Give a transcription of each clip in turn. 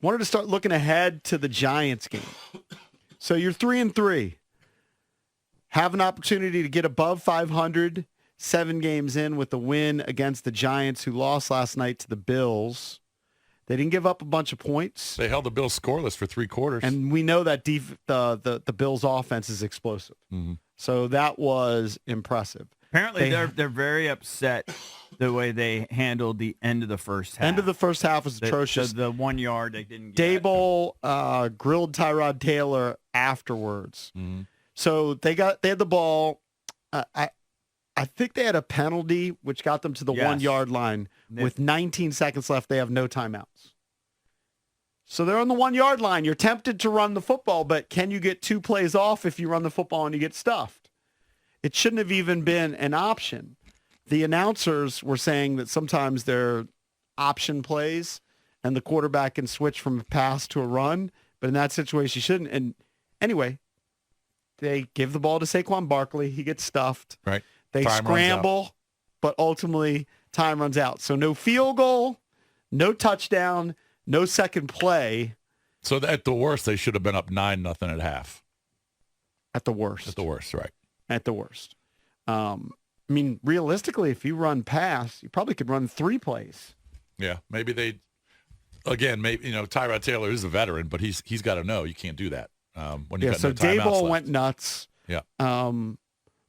wanted to start looking ahead to the Giants game. So you're 3-3. Have an opportunity to get above 500, 7 games in with the win against the Giants, who lost last night to the Bills. They didn't give up a bunch of points. They held the Bills scoreless for 3 quarters. And we know that the Bills' offense is explosive. Mm-hmm. So that was impressive. Apparently, they're very upset the way they handled the end of the first half. End of the first half was atrocious. The 1 yard they didn't get. Dable grilled Tyrod Taylor afterwards. Mm-hmm. So they had the ball. I think they had a penalty, which got them to the 1 yard line. With 19 seconds left, they have no timeouts. So they're on the 1 yard line. You're tempted to run the football, but can you get 2 plays off if you run the football and you get stuffed? It shouldn't have even been an option. The announcers were saying that sometimes they're option plays and the quarterback can switch from a pass to a run, but in that situation, you shouldn't. And anyway, they give the ball to Saquon Barkley. He gets stuffed. Right. They scramble, but ultimately time runs out. So no field goal, no touchdown, no second play. So at the worst, they should have been up 9-0 at half. At the worst. At the worst, right. At the worst. I mean, realistically, if you run pass, you probably could run 3 plays. Yeah, maybe Tyrod Taylor is a veteran, but he's got to know you can't do that. When you got no timeouts Daboll left. went nuts. Yeah.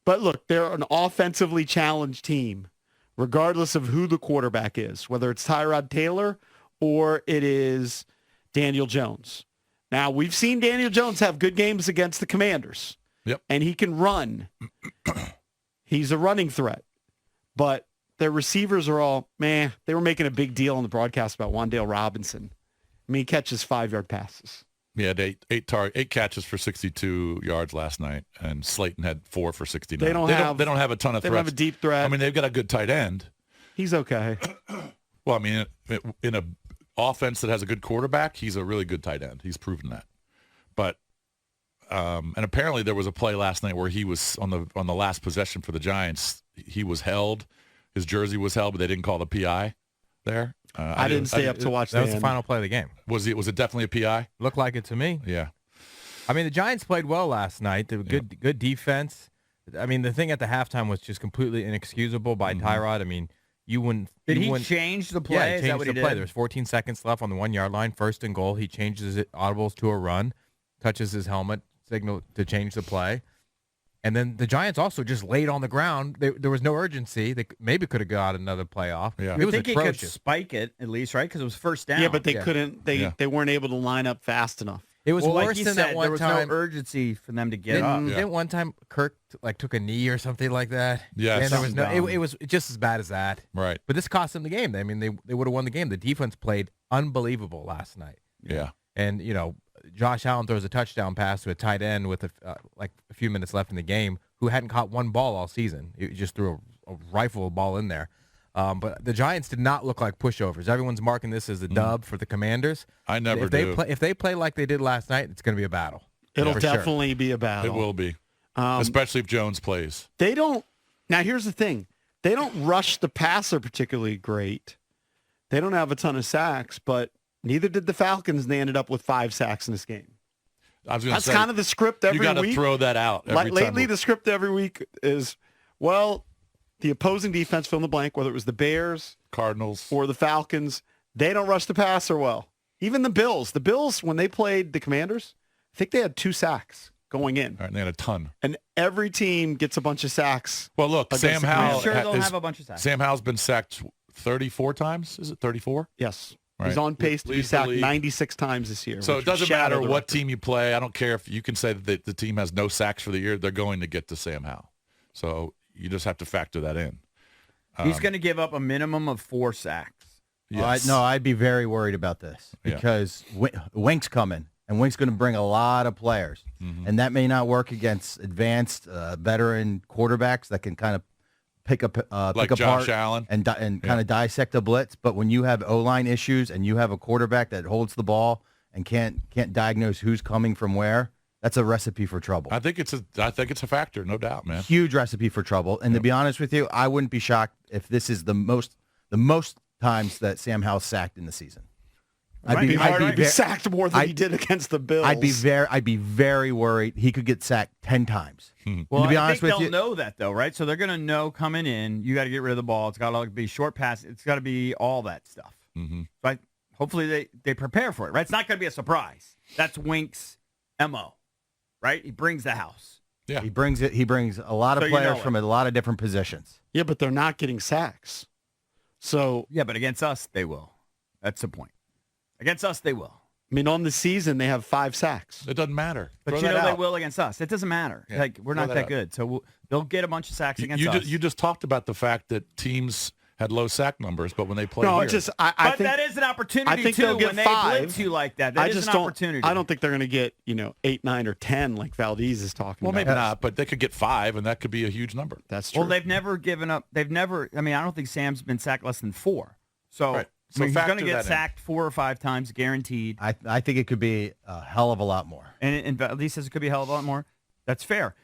But look, they're an offensively challenged team, regardless of who the quarterback is, whether it's Tyrod Taylor or it is Daniel Jones. Now, we've seen Daniel Jones have good games against the Commanders. Yep. And he can run. He's a running threat. But their receivers are all, man, they were making a big deal on the broadcast about Wan'Dale Robinson. I mean, he catches 5-yard passes. He had eight catches for 62 yards last night, and Slayton had 4 for 69. They don't have a ton of threats. They don't have a deep threat. I mean, they've got a good tight end. He's okay. Well, I mean, in a offense that has a good quarterback, he's a really good tight end. He's proven that. But and apparently there was a play last night where he was on the last possession for the Giants. He was held. His jersey was held, but they didn't call the PI there. I didn't stay up to watch that. That was the final play of the game. Was it definitely a PI? Looked like it to me. Yeah. I mean, the Giants played well last night. They were good defense. I mean, the thing at the halftime was just completely inexcusable by Tyrod. I mean, you wouldn't. Did he change the play? Yeah, he Is that changed what the he play. did? There was 14 seconds left on the 1 yard line, 1st and goal. He changes it, audibles to a run, touches his helmet, signal to change the play. And then the Giants also just laid on the ground. There was no urgency. They maybe could have got another play off. Yeah. You It was think he could atrocious. spike it at least, right? Because it was first down. Yeah, but they couldn't. They weren't able to line up fast enough. It was well, worse like you than said, that one there was time. no urgency for them to get up. Didn't one time Kirk took a knee or something like that? Yeah, and there was something it was just as bad as that. Right. But this cost them the game. I mean, they would have won the game. The defense played unbelievable last night. Yeah. And Josh Allen throws a touchdown pass to a tight end with a few minutes left in the game, who hadn't caught one ball all season. He just threw a rifle ball in there. But the Giants did not look like pushovers. Everyone's marking this as a dub for the Commanders. I never do. If they play like they did last night, it's going to be a battle. It'll for definitely be a battle. It will be, especially if Jones plays. They don't. Now, here's the thing. They don't rush the passer particularly great. They don't have a ton of sacks, but neither did the Falcons, and they ended up with 5 sacks in this game. I was going to say, that's kind of the script every week. You got to throw that out every Lately, time. the script every week is, the opposing defense, fill in the blank, whether it was the Bears, Cardinals, or the Falcons, they don't rush the passer well. Even the Bills. The Bills, when they played the Commanders, I think they had 2 sacks going in. All right, and they had a ton. And every team gets a bunch of sacks. Well, look, Sam I'm Howell. sure they'll have a bunch of sacks. Sam Howell's been sacked 34 times. Is it 34? Yes. Right. He's on pace to be Leads the sacked league. 96 times this year. So which it doesn't would shatter matter the what record. team you play. I don't care if you can say that the team has no sacks for the year. They're going to get to Sam Howell. So you just have to factor that in. He's going to give up a minimum of 4 sacks. Yes. I'd be very worried about this because Wink's coming, and Wink's going to bring a lot of players, and that may not work against advanced veteran quarterbacks that can kind of pick like apart Josh Allen and kind of dissect a blitz. But when you have O-line issues and you have a quarterback that holds the ball and can't diagnose who's coming from where, that's a recipe for trouble. I think it's a factor, no doubt, man. Huge recipe for trouble. And to be honest with you, I wouldn't be shocked if this is the most times that Sam Howell sacked in the season. It'd be hard to be sacked more than he did against the Bills. I'd be very worried. He could get sacked 10 times. Well, to be I honest think with they'll you, know that, though, right? So they're going to know coming in, you got to get rid of the ball. It's got to be short pass. It's got to be all that stuff. Right? Hopefully they prepare for it, right? It's not going to be a surprise. That's Wink's MO, right? He brings the house. Yeah. he brings a lot of players from a lot of different positions. Yeah, but they're not getting sacks. So Yeah, but against us, they will. That's the point. Against us, they will. I mean, on the season, they have 5 sacks. It doesn't matter. But Throw you know that they out. will against us. It doesn't matter. Yeah, Like, we're throw not that that out. good. So they'll get a bunch of sacks against us. You just talked about the fact that teams had low sack numbers, but when they play No, here, it's just I But think that is an opportunity, I think too, they'll get when they 5. blitz you like that. That I is just an opportunity. I don't think they're going to get 8, 9, or 10 like Valdez is talking well, about. maybe not, but they could get 5, and that could be a huge number. That's true. Well, they've never given up. I don't think Sam's been sacked less than 4. So, Right. I mean, he's going factor to get that in. sacked 4 or 5 times, guaranteed. I think it could be a hell of a lot more. And Valdez says it could be a hell of a lot more. That's fair.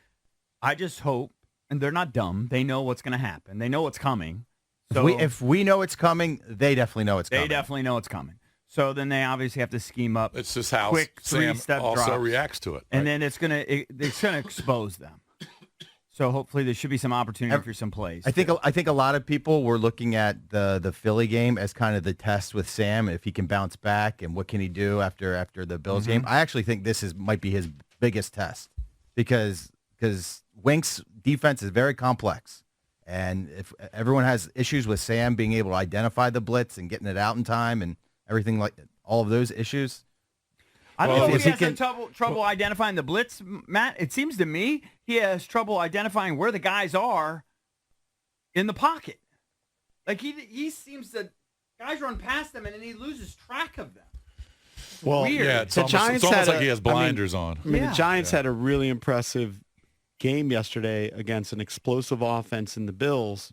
I just hope, and they're not dumb. They know what's going to happen. They know what's coming. So If we know it's coming, they definitely know it's coming. they definitely know it's coming. So then they obviously have to scheme up. It's just how Quick Sam 3-step also drops. reacts to it. And right? then it's gonna expose them. So hopefully there should be some opportunity for some plays. I think a lot of people were looking at the Philly game as kind of the test with Sam, if he can bounce back and what can he do after the Bills game. I actually think this might be his biggest test because Wink's defense is very complex. And if everyone has issues with Sam being able to identify the blitz and getting it out in time and everything like all of those issues, I don't know if if he he has trouble identifying the blitz, Matt. It seems to me he has trouble identifying where the guys are in the pocket. Like he seems to guys run past him and then he loses track of them. well, weird. yeah, it's The almost, Giants it's almost had like he has blinders on. I mean, Yeah. the Giants had a really impressive game yesterday against an explosive offense in the Bills,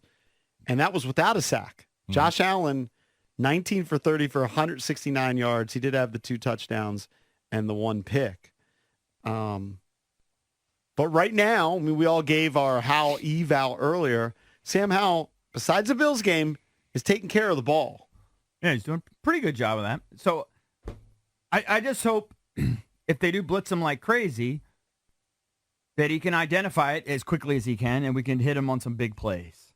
and that was without a sack. Josh Allen, 19 for 30 for 169 yards. He did have the 2 touchdowns and the 1 pick. But right now, I mean, we all gave our Howell eval earlier. Sam Howell, besides the Bills game, is taking care of the ball. Yeah, he's doing a pretty good job of that. So I just hope if they do blitz him like crazy, that he can identify it as quickly as he can, and we can hit him on some big plays.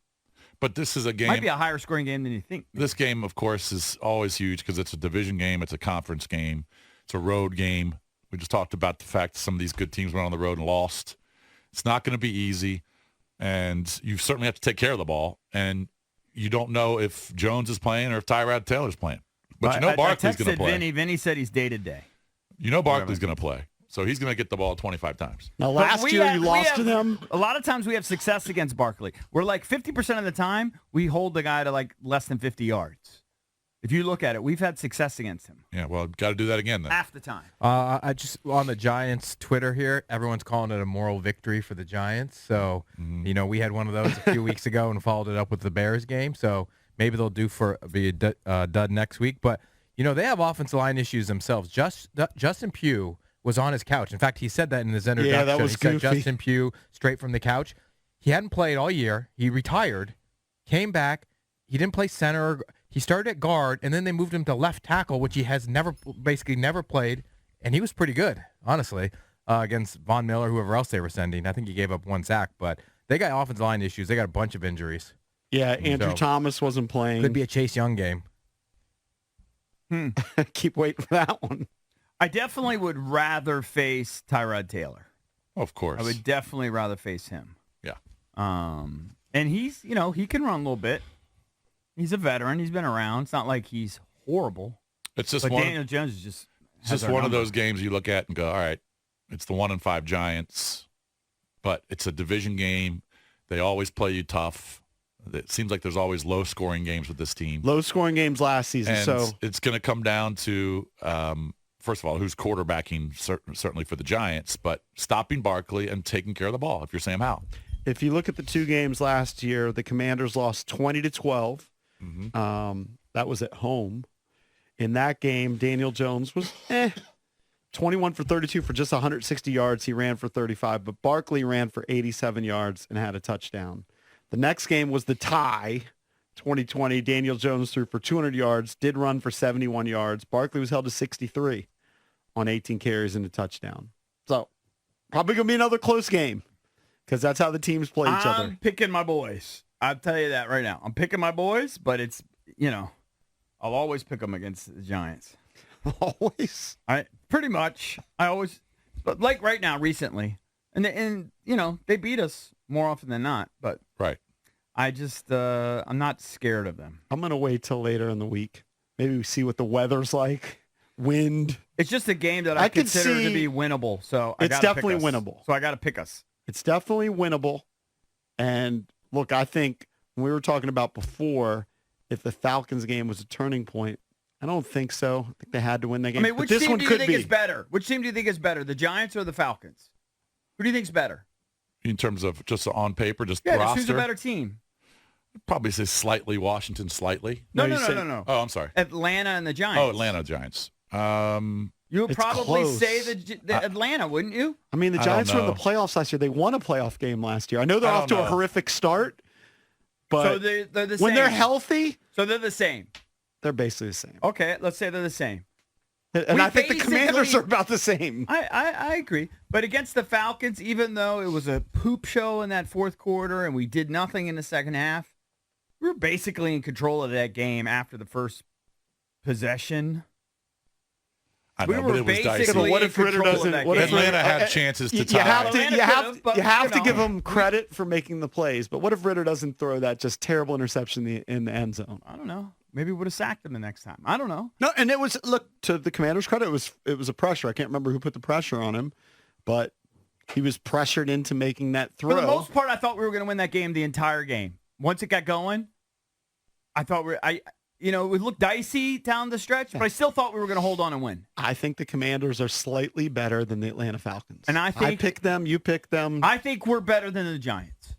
But this is a game. Might be a higher scoring game than you think. This game, of course, is always huge because it's a division game. It's a conference game. It's a road game. We just talked about the fact that some of these good teams went on the road and lost. It's not going to be easy, and you certainly have to take care of the ball. And you don't know if Jones is playing or if Tyrod Taylor's playing. But you know Barkley's going to play. Vinny said he's day-to-day. You know Barkley's going to play. So he's going to get the ball 25 times. Now, last year you lost to them. A lot of times we have success against Barkley. We're like 50% of the time we hold the guy to like less than 50 yards. If you look at it, we've had success against him. Yeah, well, got to do that again then. Half the time. I just on the Giants Twitter here, everyone's calling it a moral victory for the Giants. So, we had one of those a few weeks ago and followed it up with the Bears game. So maybe they'll be a dud next week. But, they have offensive line issues themselves. Justin Pugh was on his couch. In fact, he said that in his introduction. Yeah, that was he goofy. said Justin Pugh straight from the couch. He hadn't played all year. He retired, came back. He didn't play center. He started at guard, and then they moved him to left tackle, which he has never played, and he was pretty good, honestly, against Von Miller, whoever else they were sending. I think he gave up 1 sack, but they got offensive line issues. They got a bunch of injuries. Yeah, Andrew Thomas wasn't playing. Could be a Chase Young game. Keep waiting for that one. I definitely would rather face Tyrod Taylor. Of course. I would definitely rather face him. Yeah. And he's, he can run a little bit. He's a veteran. He's been around. It's not like he's horrible. It's just But one. Daniel Jones is just It's just one of those games you look at and go, all right, it's the 1-5 Giants, but it's a division game. They always play you tough. It seems like there's always low-scoring games with this team. Low-scoring games last season. And So it's going to come down to, first of all, who's quarterbacking, certainly for the Giants, but stopping Barkley and taking care of the ball if you're Sam Howell. if you look at the 2 games last year, the Commanders lost 20-12. That was at home. In that game, Daniel Jones was 21 for 32 for just 160 yards. He ran for 35, but Barkley ran for 87 yards and had a touchdown. The next game was the tie, 2020, Daniel Jones threw for 200 yards, did run for 71 yards. Barkley was held to 63 on 18 carries and a touchdown. So probably going to be another close game because that's how the teams play each other. I'm picking my boys. I'll tell you that right now. I'm picking my boys, but it's, I'll always pick them against the Giants. Always? Pretty much. But like right now, recently. And they beat us more often than not, but Right. I just, I'm not scared of them. I'm going to wait till later in the week. Maybe we see what the weather's like, wind. It's just a game that I consider to be winnable. So it's definitely winnable. So I got to pick us. It's definitely winnable. And look, I think when we were talking about before, if the Falcons game was a turning point, I don't think so. I think they had to win that game. I mean, which team do you think is better? Which team do you think is better, the Giants or the Falcons? Who do you think's better? In terms of just on paper, just Yeah, roster? who's a better team? I'd probably say slightly Washington, slightly. No. Oh, I'm sorry. Atlanta and the Giants. Oh, Atlanta Giants. You would It's probably close. say the Atlanta, wouldn't you? I mean, the I Giants don't were in the know. playoffs last year. They won a playoff game last year. I know they're I off don't to a know. horrific start, but So they're the same. when they're healthy, So they're the same. they're basically the same. Okay, let's say they're the same. And We I think the Commanders basically- are about the same. I agree. But against the Falcons, even though it was a poop show in that fourth quarter and we did nothing in the second half, we were basically in control of that game after the first possession. I We know, were but it was basically dicey. But what if in Ritter control of doesn't? that What if game. Atlanta Ritter- had chances to you tie. have to, Atlanta you have, could've, but, you have to you give know. him credit for making the plays. But what if Ritter doesn't throw that just terrible interception in the end zone? I don't know. Maybe we would have sacked him the next time. I don't know. No, and it was, look, to the Commanders' credit, it was a pressure. I can't remember who put the pressure on him, but he was pressured into making that throw. For the most part, I thought we were going to win that game the entire game. Once it got going, I thought it looked dicey down the stretch, but I still thought we were going to hold on and win. I think the Commanders are slightly better than the Atlanta Falcons. And I think- picked them, you picked them. I think we're better than the Giants.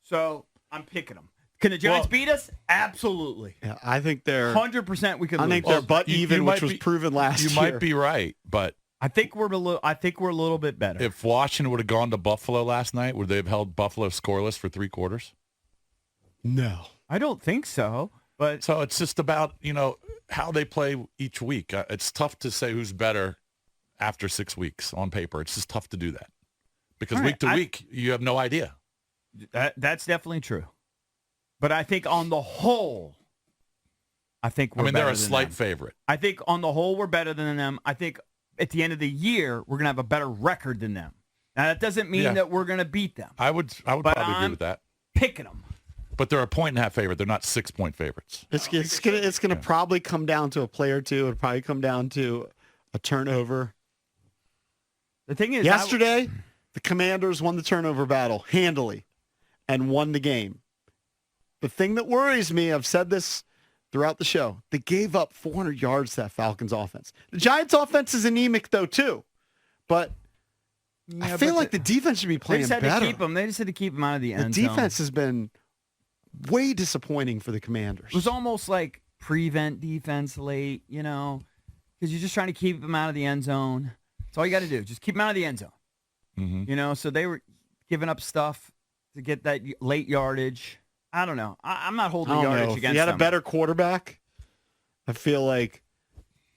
So I'm picking them. Can the Giants beat us? Absolutely. Yeah, I think they're 100% we can I lose. think they're butt you even, might which was be- proven last You year. might be right, but I think we're a little bit better. if Washington would have gone to Buffalo last night, would they have held Buffalo scoreless for 3 quarters? No. I don't think so. But So it's just about, how they play each week. It's tough to say who's better after 6 weeks on paper. It's just tough to do that because All right, week to week, you have no idea. that's definitely true. But I think on the whole, we're They're better a than slight them. favorite. I think on the whole, we're better than them. I think at the end of the year, we're going to have a better record than them. Now, that doesn't mean Yeah. that we're going to beat them. I would But probably agree I'm with that. picking them. But they're a 1.5 favorite. They're not 6-point favorites. It's gonna probably come down to a play or two. It'll probably come down to a turnover. The thing is, Yesterday, the Commanders won the turnover battle handily and won the game. The thing that worries me, I've said this throughout the show, they gave up 400 yards to that Falcons offense. The Giants offense is anemic though too, but I feel like the defense should be they playing just had better. to keep them. They just had to keep them out of the The end zone. defense has been way disappointing for the Commanders. It was almost like prevent defense late, because you're just trying to keep them out of the end zone. That's all you got to do. Just keep them out of the end zone. Mm-hmm. So they were giving up stuff to get that late yardage. I don't know. I'm not holding I don't yardage know. If against you had them. a better quarterback, I feel like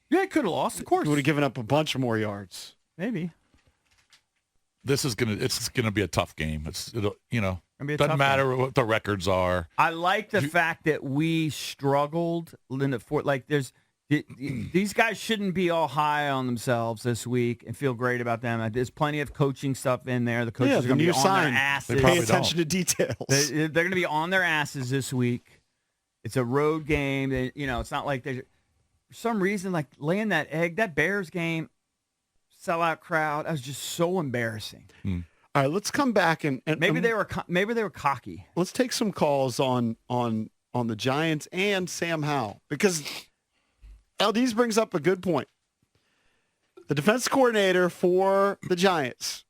Yeah, it could have lost, of course. you would have given up a bunch more yards. Maybe. It's gonna be a tough game. Gonna be a Doesn't tough matter what the records are. I like the fact that we struggled in the fourth. Like, these guys shouldn't be all high on themselves this week and feel great about them. There's plenty of coaching stuff in there. The coaches are going to be on their asses. They Pay probably attention to details. They're going to be on their asses this week. It's a road game. It's not like for some reason, like laying that egg, that Bears game, sellout crowd. That was just so embarrassing. All right, let's come back and Maybe they were cocky. let's take some calls on the Giants and Sam Howell because LDs brings up a good point. The defense coordinator for the Giants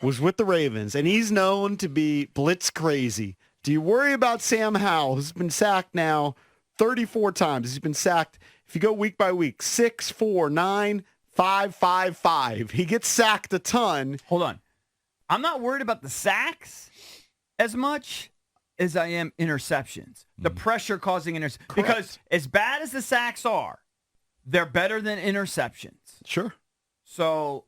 was with the Ravens, and he's known to be blitz crazy. Do you worry about Sam Howell, who's been sacked now 34 times? He's been sacked, if you go week by week, 6, 4, 9, 5, 5, 5. He gets sacked a ton. Hold on. I'm not worried about the sacks as much. as I am interceptions. The pressure causing interceptions. Because as bad as the sacks are, they're better than interceptions. Sure. So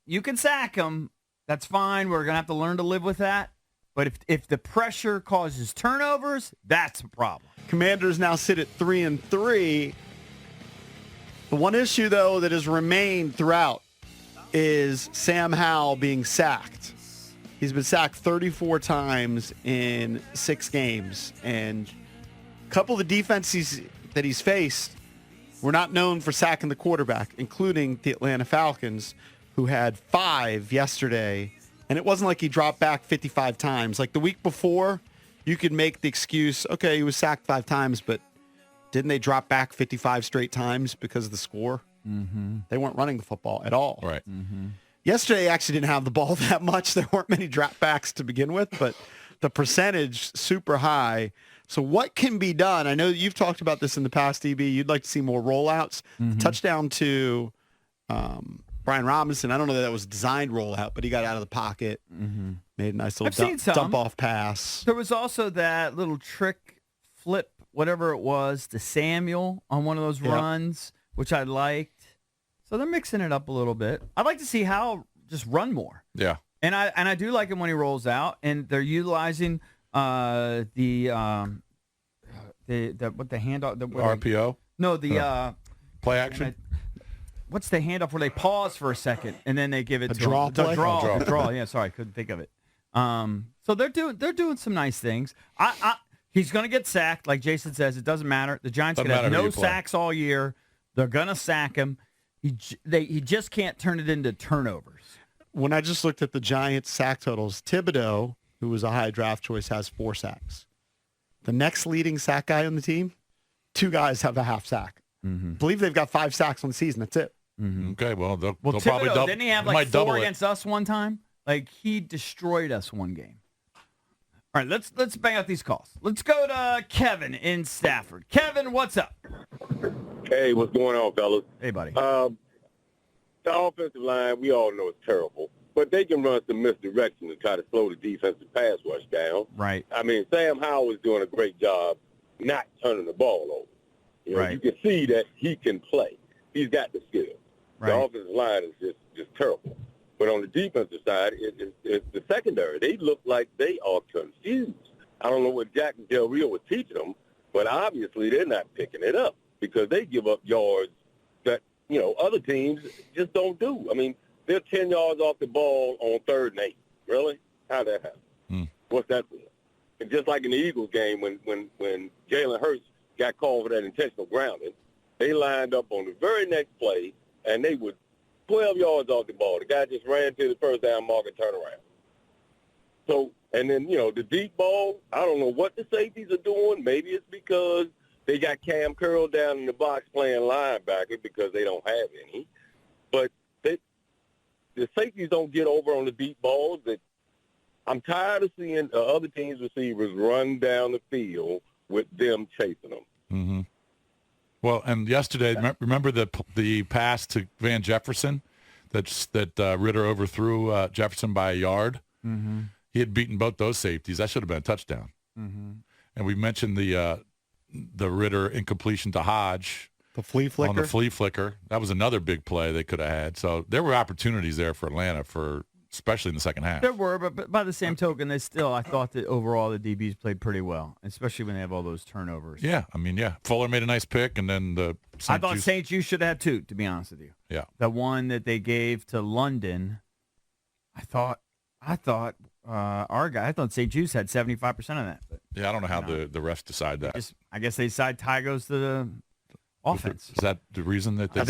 you can sack them. That's fine. We're going to have to learn to live with that. But if the pressure causes turnovers, that's a problem. Commanders now sit at 3-3. The one issue, though, that has remained throughout is Sam Howell being sacked. He's been sacked 34 times in 6 games. And a couple of the defenses that he's faced were not known for sacking the quarterback, including the Atlanta Falcons, who had 5 yesterday. And it wasn't like he dropped back 55 times. Like the week before, you could make the excuse, okay, he was sacked 5 times, but didn't they drop back 55 straight times because of the score? Mm-hmm. They weren't running the football at all. Right. Mm-hmm. Yesterday, he actually didn't have the ball that much. There weren't many dropbacks to begin with, but the percentage super high. So what can be done? I know you've talked about this in the past, DB. You'd like to see more rollouts. Mm-hmm. Touchdown to Brian Robinson. I don't know that was a designed rollout, but he got out of the pocket, made a nice little dump-off pass. There was also that little trick flip, whatever it was, to Samuel on one of those runs, which I liked. So they're mixing it up a little bit. I'd like to see Howell just run more. Yeah. And I do like him when he rolls out, and they're utilizing the handoff. The RPO? Play action? What's the handoff where they pause for a second and then they give it to draw him? play? The draw. Yeah, sorry, couldn't think of it. So they're doing some nice things. He's going to get sacked, like Jason says. It doesn't matter. The Giants could have no sacks all year. They're going to sack him. He just can't turn it into turnovers. When I just looked at the Giants' sack totals, Thibodeau, who was a high draft choice, has 4 sacks. The next leading sack guy on the team, 2 guys have a half sack. I believe they've got 5 sacks on the season. That's it. Okay, well, they'll Thibodeau, probably double. didn't he have like 4 against us one time? Like, he destroyed us one game. All right, let's bang out these calls. Let's go to Kevin in Stafford. Kevin, what's up? Hey, what's going on, fellas? Hey, buddy. The offensive line, we all know it's terrible, but they can run some misdirection to try to slow the defensive pass rush down. Right. I mean, Sam Howell is doing a great job not turning the ball over. You know, you can see that he can play. He's got the skill. Right. The offensive line is just terrible. But on the defensive side, it's the secondary. They look like they are confused. I don't know what Jack and Del Rio was teaching them, but obviously they're not picking it up because they give up yards that, you know, other teams just don't do. I mean, they're 10 yards off the ball on 3rd and 8. Really? How'd that happen? What's that for? And just like in the Eagles game when Jalen Hurts got called for that intentional grounding, they lined up on the very next play, and they were 12 yards off the ball. The guy just ran to the first down mark and turned around. So, and then, you know, the deep ball, I don't know what the safeties are doing. Maybe it's because they got Cam Curl down in the box playing linebacker because they don't have any. But the safeties don't get over on the deep balls. I'm tired of seeing other teams' receivers run down the field with them chasing them. Mm-hmm. Well, and yesterday, remember the pass to Van Jefferson that Ritter overthrew Jefferson by a yard? Mm-hmm. He had beaten both those safeties. That should have been a touchdown. Mm-hmm. And we mentioned the Ritter incompletion to Hodge. The flea flicker. On the flea flicker. That was another big play they could have had. So there were opportunities there for Atlanta, especially in the second half. There were, but by the same token, I thought that overall the DBs played pretty well, especially when they have all those turnovers. Yeah, I mean, yeah. Fuller made a nice pick, and then I thought St. Jude should have had 2, to be honest with you. Yeah. The one that they gave to London, I thought St. Jude's had 75% of that. But, yeah, I don't know how the refs decide that. I guess they decide tie goes to the offense. Is that the reason that they I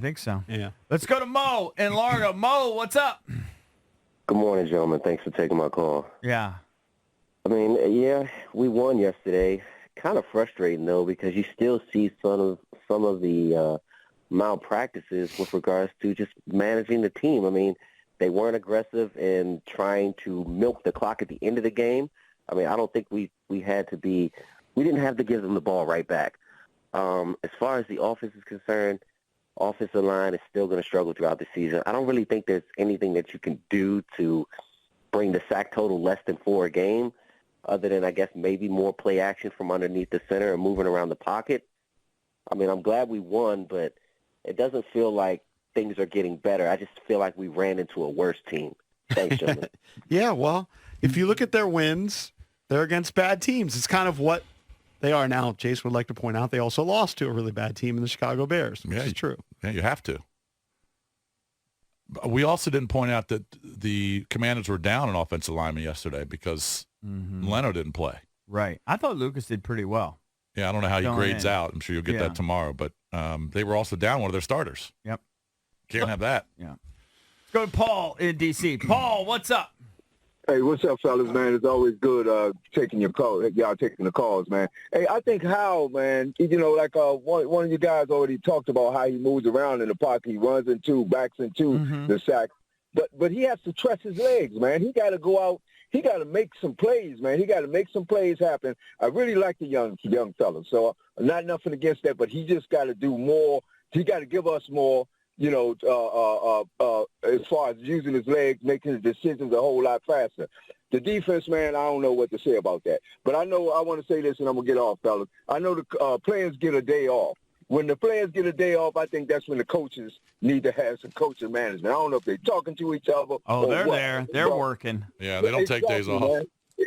think so. Yeah. Let's go to Mo in Largo. Mo, what's up? Good morning, gentlemen. Thanks for taking my call. Yeah. I mean, yeah, we won yesterday. Kind of frustrating, though, because you still see some of the malpractices with regards to just managing the team. I mean, they weren't aggressive in trying to milk the clock at the end of the game. I mean, I don't think we didn't have to give them the ball right back. As far as the offense is concerned, offensive line is still going to struggle throughout the season. I don't really think there's anything that you can do to bring the sack total less than 4 a game. other than, I guess, maybe more play action from underneath the center and moving around the pocket. I mean, I'm glad we won, but it doesn't feel like things are getting better. I just feel like we ran into a worse team. Thanks, gentlemen. Yeah, well, if you look at their wins, they're against bad teams. It's kind of what they are now. Jason would like to point out they also lost to a really bad team in the Chicago Bears, which is true. Yeah, you have to. We also didn't point out that the Commanders were down an offensive lineman yesterday because Leno didn't play. Right. I thought Lucas did pretty well. Yeah, I don't know how he grades out. I'm sure you'll get that tomorrow. But they were also down one of their starters. Yep. Can't have that. Yeah. Let's go to Paul in D.C. Paul, what's up? Hey, what's up, fellas, man? It's always good taking your call. Y'all taking the calls, man. Hey, I think Howell, man, you know, like one of you guys already talked about how he moves around in the pocket. He runs into, backs into the sack. But he has to trust his legs, man. He got to go out. He got to make some plays, man. He got to make some plays happen. I really like the young fella. So not nothing against that, but he just got to do more. He got to give us more. You know, as far as using his legs, making his decisions a whole lot faster. The defense, man, I don't know what to say about that. But I know I want to say this, and I'm going to get off, fellas. I know the players get a day off. When the players get a day off, I think that's when the coaches need to have some coaching management. I don't know if they're talking to each other. Oh, they're there. They're working. Yeah, they don't take days off. Man.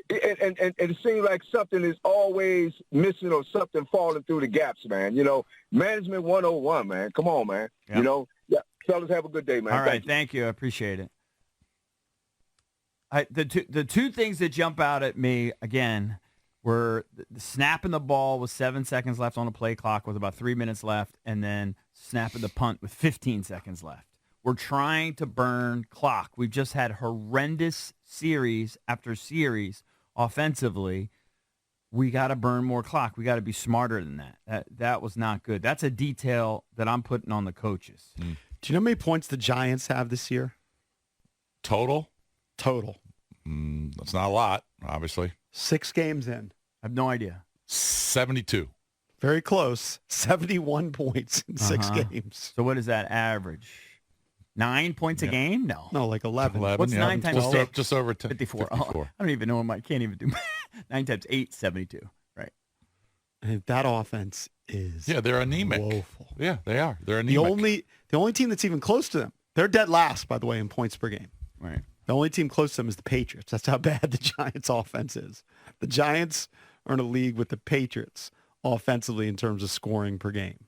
And it seems like something is always missing or something falling through the gaps, man. You know, management 101, man. Come on, man. Yep. You know, fellas, have a good day, man. All right, thank you. I appreciate it. The two things that jump out at me, again, were the snapping the ball with 7 seconds left on the play clock with about 3 minutes left, and then snapping the punt with 15 seconds left. We're trying to burn clock. We've just had horrendous series after series offensively. We got to burn more clock. We got to be smarter than that. That was not good. That's a detail that I'm putting on the coaches. Do you know how many points the Giants have this year? Total? That's not a lot, obviously. 6 games in. I have no idea. 72. Very close. 71 points in 6 games. So what is that average? 9 points a game? No, like 11. What's 9 times 6? Just over 10. 54. Oh, I don't even know. I can't even do 9 times 8, 72. Right. And that offense is they're anemic. Woeful. Yeah, they are. They're anemic. The only team that's even close to them, they're dead last, by the way, in points per game. Right. The only team close to them is the Patriots. That's how bad the Giants' offense is. The Giants are in a league with the Patriots offensively in terms of scoring per game.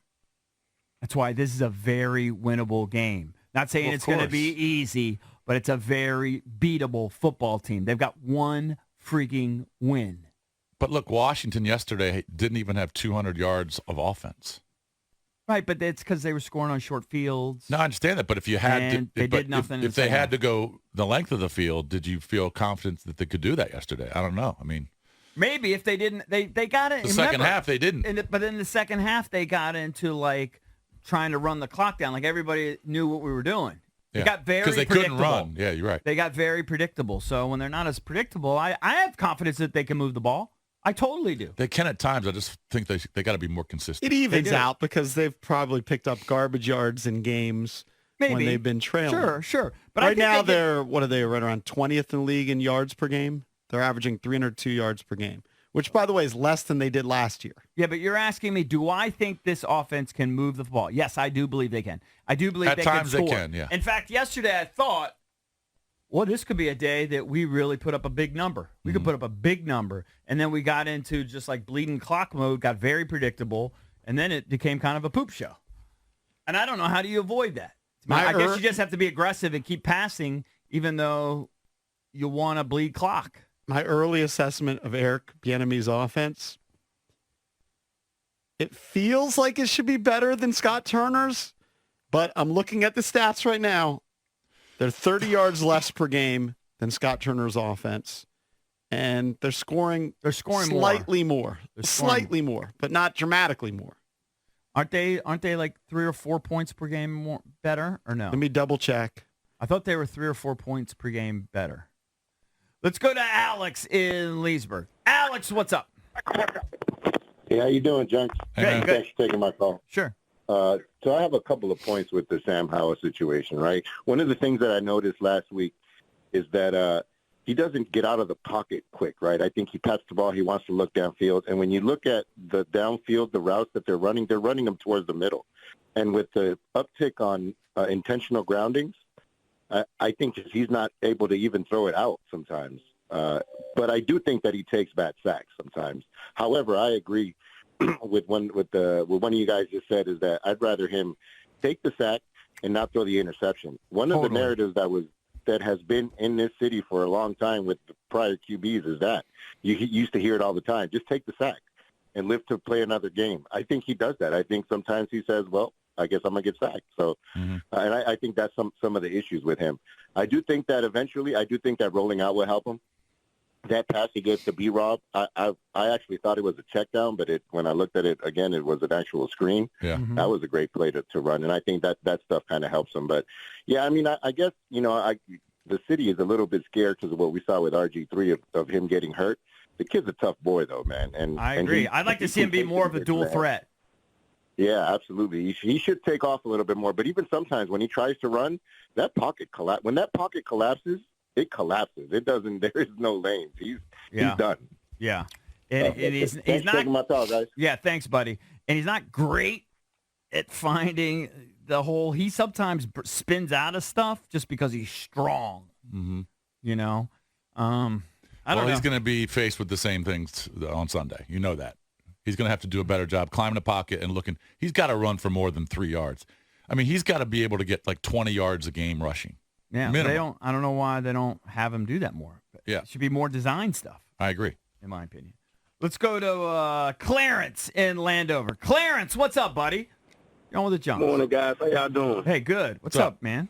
That's why this is a very winnable game. Not saying it's going to be easy, but it's a very beatable football team. They've got one freaking win. But look, Washington yesterday didn't even have 200 yards of offense. Right, but it's because they were scoring on short fields. No, I understand that. But if you had they did nothing. If they had to go the length of the field, did you feel confident that they could do that yesterday? I don't know. I mean, maybe if they didn't, they got it. The second half they didn't. But in the second half they got into like trying to run the clock down. Like everybody knew what we were doing. They got very because they predictable. Couldn't run. Yeah, you're right. They got very predictable. So when they're not as predictable, I have confidence that they can move the ball. I totally do. They can at times. I just think they got to be more consistent. It evens out because they've probably picked up garbage yards in games when they've been trailing. Sure. But right now they're what are they right around 20th in the league in yards per game? They're averaging 302 yards per game, which by the way is less than they did last year. Yeah, but you're asking me, do I think this offense can move the ball? Yes, I do believe they can. I do believe they can score. At times they can, yeah. In fact, yesterday I thought, well, this could be a day that we really put up a big number. We could put up a big number. And then we got into just like bleeding clock mode, got very predictable, and then it became kind of a poop show. And I don't know, how do you avoid that? I guess you just have to be aggressive and keep passing, even though you want to bleed clock. My early assessment of Eric Bieniemy's offense, it feels like it should be better than Scott Turner's, but I'm looking at the stats right now. They're 30 yards less per game than Scott Turner's offense, and they're scoring slightly more, but not dramatically more. Aren't they like 3 or 4 points per game more better or no? Let me double check. I thought they were 3 or 4 points per game better. Let's go to Alex in Leesburg. Alex, what's up? Hey, how you doing, Junk? Good. Thanks for taking my call. Sure. So I have a couple of points with the Sam Howell situation, right? One of the things that I noticed last week is that he doesn't get out of the pocket quick, right? I think he pats the ball. He wants to look downfield. And when you look at the downfield, the routes that they're running them towards the middle. And with the uptick on intentional groundings, I think he's not able to even throw it out sometimes. But I do think that he takes bad sacks sometimes. However, I agree with one of you guys just said is that I'd rather him take the sack and not throw the interception. One of the narratives that has been in this city for a long time with the prior QBs is that you used to hear it all the time. Just take the sack and live to play another game. I think he does that. I think sometimes he says, well, I guess I'm going to get sacked. So, and I think that's some of the issues with him. I do think that rolling out will help him. That pass he gave to B-Rob, I actually thought it was a check down, but when I looked at it again, it was an actual screen. Yeah. That was a great play to run, and I think that stuff kind of helps him. But, yeah, I mean, I guess, the city is a little bit scared because of what we saw with RG3 of him getting hurt. The kid's a tough boy, though, man. And I agree. I'd like to see him be more of a dual threat. Yeah, absolutely. He should take off a little bit more. But even sometimes when he tries to run, that pocket when that pocket collapses, it collapses. It doesn't. There is no lanes. He's done. Yeah, and he's not taking my call, guys. Yeah, thanks, buddy. And he's not great at finding the hole. He sometimes spins out of stuff just because he's strong. Mm-hmm. I don't know. He's going to be faced with the same things on Sunday. You know that. He's going to have to do a better job climbing the pocket and looking. He's got to run for more than 3 yards. I mean, he's got to be able to get like 20 yards a game rushing. Yeah, minimum. I don't know why they don't have him do that more. Yeah. It should be more design stuff. I agree. In my opinion. Let's go to Clarence in Landover. Clarence, what's up, buddy? You're on with the Junks. Morning, guys. How y'all doing? Hey, good. What's up, man?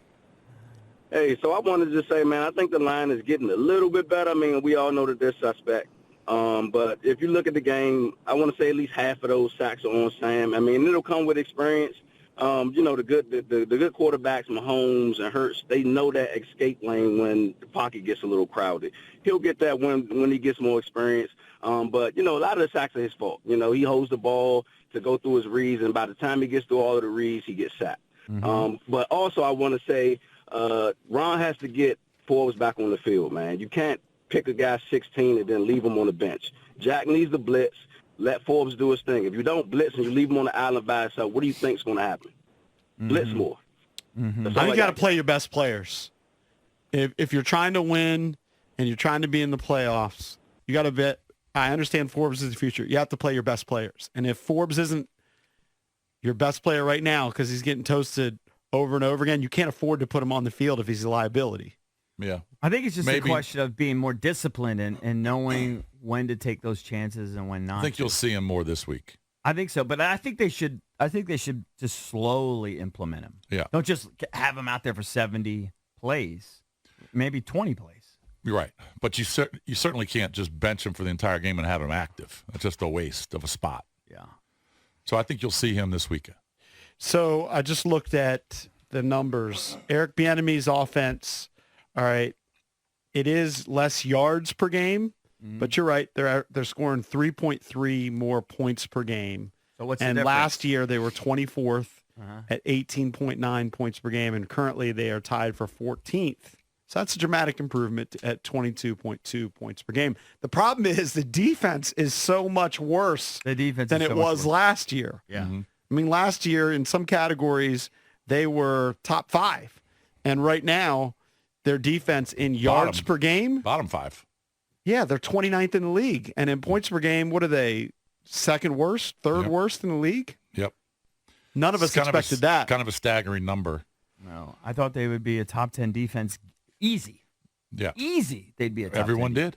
Hey, so I wanted to say, man, I think the line is getting a little bit better. I mean, we all know that they're suspect. But if you look at the game, I want to say at least half of those sacks are on Sam. I mean, it'll come with experience. The good quarterbacks, Mahomes and Hurts, they know that escape lane when the pocket gets a little crowded. He'll get that when he gets more experience. But a lot of the sacks are his fault. He holds the ball to go through his reads, and by the time he gets through all of the reads, he gets sacked. Mm-hmm. But also I want to say Ron has to get Forbes back on the field, man. You can't pick a guy 16 and then leave him on the bench. Jack needs the blitz. Let Forbes do his thing. If you don't blitz and you leave him on the island by himself, what do you think is going to happen? Mm-hmm. Blitz more. Mm-hmm. You got to play your best players. If you're trying to win and you're trying to be in the playoffs, you got to bet. I understand Forbes is the future. You have to play your best players. And if Forbes isn't your best player right now because he's getting toasted over and over again, you can't afford to put him on the field if he's a liability. Yeah. I think it's just a question of being more disciplined and knowing when to take those chances and when not. I think you'll see him more this week. I think so, but I think they should just slowly implement him. Yeah. Don't just have him out there for 70 plays, maybe 20 plays. You're right, but you certainly can't just bench him for the entire game and have him active. That's just a waste of a spot. Yeah. So I think you'll see him this weekend. So I just looked at the numbers. Eric Bieniemy's offense. All right, it is less yards per game, but you're right. They're scoring 3.3 more points per game. So what's and the difference? Last year they were 24th at 18.9 points per game, and currently they are tied for 14th. So that's a dramatic improvement at 22.2 points per game. The problem is the defense is so much worse than it was last year. Yeah. Mm-hmm. I mean, last year in some categories they were top 5, and right now their defense in yards per game, bottom 5. Yeah, they're 29th in the league. And in points per game, what are they? Second worst, third worst in the league? Yep. None of us expected that. Kind of a staggering number. No, I thought they would be a top 10 defense easy. Yeah. Easy. They'd be a top 10 Everyone did.